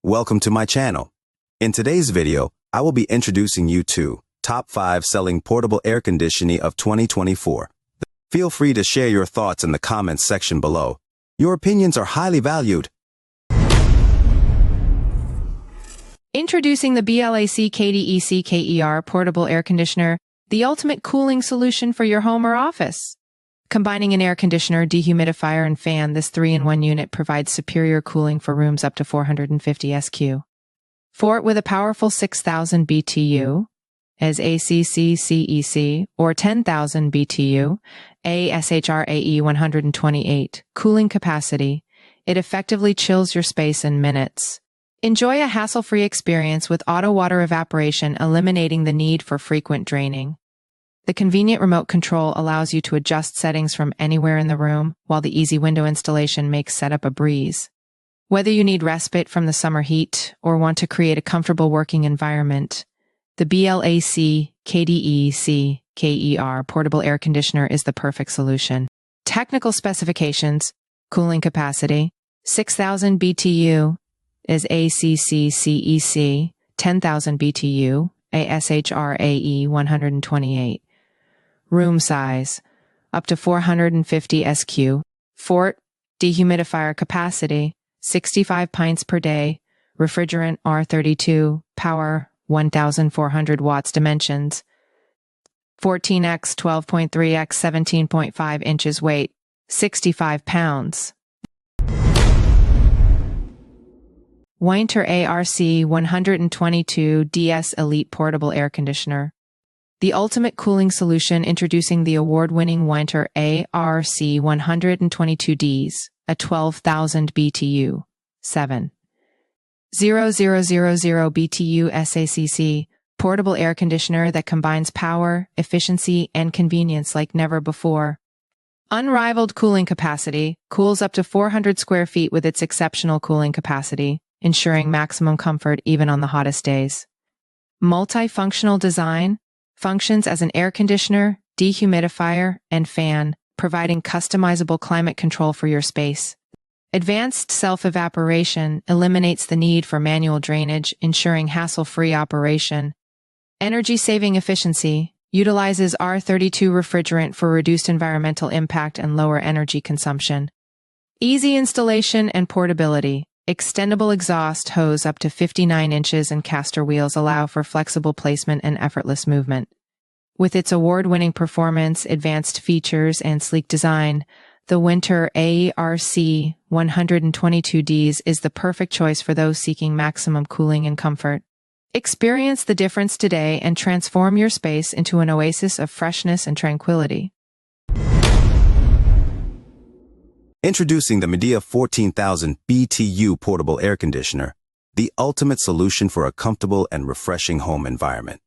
Welcome to my channel. In today's video, I will be introducing you to Top 5 Selling Portable Air Conditioning of 2024. Feel free to share your thoughts in the comments section below. Your opinions are highly valued. Introducing the BLAC KDCKR Portable Air Conditioner, the ultimate cooling solution for your home or office. Combining an air conditioner, dehumidifier, and fan, this 3-in-1 unit provides superior cooling for rooms up to 450 SQ. For it with a powerful 6,000 BTU, as ACCCEC, or 10,000 BTU, ASHRAE 128, cooling capacity, it effectively chills your space in minutes. Enjoy a hassle-free experience with auto water evaporation, eliminating the need for frequent draining. The convenient remote control allows you to adjust settings from anywhere in the room, while the easy window installation makes setup a breeze. Whether you need respite from the summer heat or want to create a comfortable working environment, the BLAC KDCKR Portable Air Conditioner is the perfect solution. Technical specifications: cooling capacity, 6,000 BTU, is ACCCEC, 10,000 BTU, ASHRAE 128. Room size, up to 450 SQ. Fort, dehumidifier capacity, 65 pints per day. Refrigerant R32, power, 1,400 watts. Dimensions, 14x 12.3x 17.5 inches. Weight, 65 pounds. Whynter ARC 122 DS Elite Portable Air Conditioner, the ultimate cooling solution. Introducing the award-winning Whynter ARC 122Ds, a 12,000 BTU, 7,000 BTU SACC portable air conditioner that combines power, efficiency, and convenience like never before. Unrivaled cooling capacity, cools up to 400 square feet with its exceptional cooling capacity, ensuring maximum comfort even on the hottest days. Multifunctional design, functions as an air conditioner, dehumidifier, and fan, providing customizable climate control for your space. Advanced self-evaporation eliminates the need for manual drainage, ensuring hassle-free operation. Energy-saving efficiency, utilizes R32 refrigerant for reduced environmental impact and lower energy consumption. Easy installation and portability. Extendable exhaust hose up to 59 inches and caster wheels allow for flexible placement and effortless movement. With its award-winning performance, advanced features, and sleek design, the Whynter ARC 122Ds is the perfect choice for those seeking maximum cooling and comfort. Experience the difference today and transform your space into an oasis of freshness and tranquility. Introducing the Midea 14,000 BTU Portable Air Conditioner, the ultimate solution for a comfortable and refreshing home environment.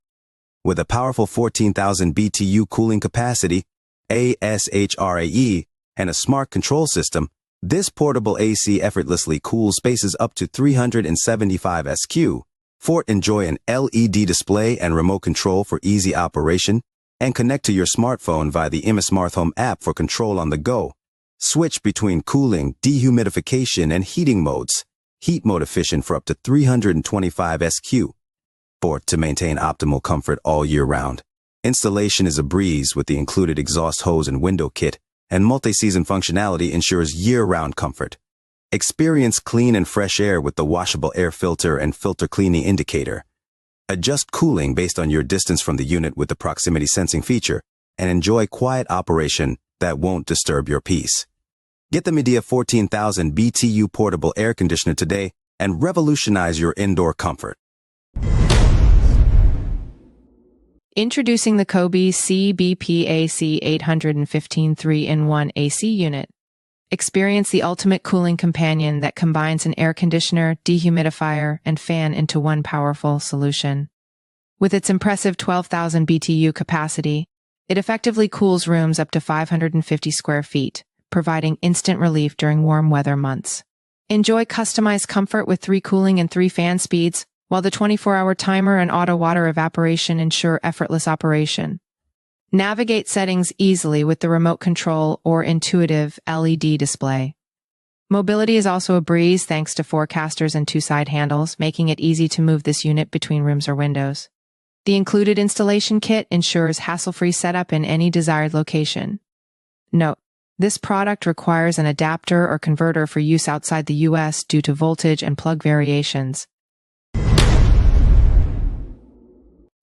With a powerful 14,000 BTU cooling capacity, ASHRAE, and a smart control system, this portable AC effortlessly cools spaces up to 375 SQ. Enjoy an LED display and remote control for easy operation, and connect to your smartphone via the Smart Home app for control on the go. Switch between cooling, dehumidification, and heating modes. Heat mode efficient for up to 325 SQ. To maintain optimal comfort all year round. Installation is a breeze with the included exhaust hose and window kit, and multi-season functionality ensures year-round comfort. Experience clean and fresh air with the washable air filter and filter cleaning indicator. Adjust cooling based on your distance from the unit with the proximity sensing feature, and enjoy quiet operation that won't disturb your peace. Get the Midea 14,000 BTU Portable Air Conditioner today and revolutionize your indoor comfort. Introducing the Coby CBPAC 815 3-in-1 AC unit. Experience the ultimate cooling companion that combines an air conditioner, dehumidifier, and fan into one powerful solution. With its impressive 12,000 BTU capacity, it effectively cools rooms up to 550 square feet, providing instant relief during warm weather months. Enjoy customized comfort with 3 cooling and 3 fan speeds, while the 24-hour timer and auto water evaporation ensure effortless operation. Navigate settings easily with the remote control or intuitive LED display. Mobility is also a breeze thanks to 4 casters and 2 side handles, making it easy to move this unit between rooms or windows. The included installation kit ensures hassle-free setup in any desired location. Note: this product requires an adapter or converter for use outside the US due to voltage and plug variations.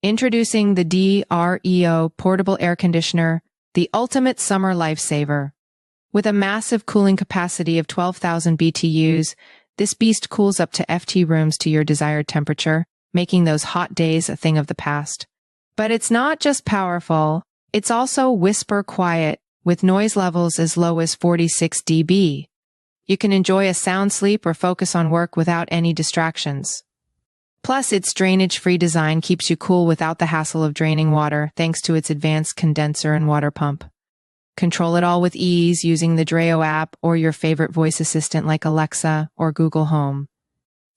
Introducing the Dreo portable air conditioner, the ultimate summer lifesaver. With a massive cooling capacity of 12,000 BTUs, this beast cools up to FT rooms to your desired temperature, making those hot days a thing of the past. But it's not just powerful, it's also whisper quiet, with noise levels as low as 46 dB. You can enjoy a sound sleep or focus on work without any distractions. Plus, its drainage-free design keeps you cool without the hassle of draining water thanks to its advanced condenser and water pump. Control it all with ease using the Dreo app or your favorite voice assistant like Alexa or Google Home.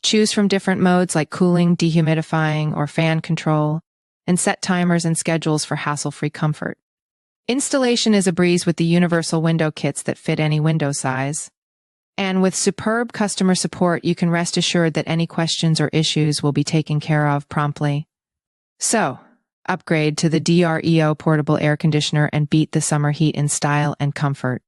Choose from different modes like cooling, dehumidifying, or fan control, and set timers and schedules for hassle-free comfort. Installation is a breeze with the universal window kits that fit any window size. And with superb customer support, you can rest assured that any questions or issues will be taken care of promptly. So, upgrade to the Dreo portable air conditioner and beat the summer heat in style and comfort.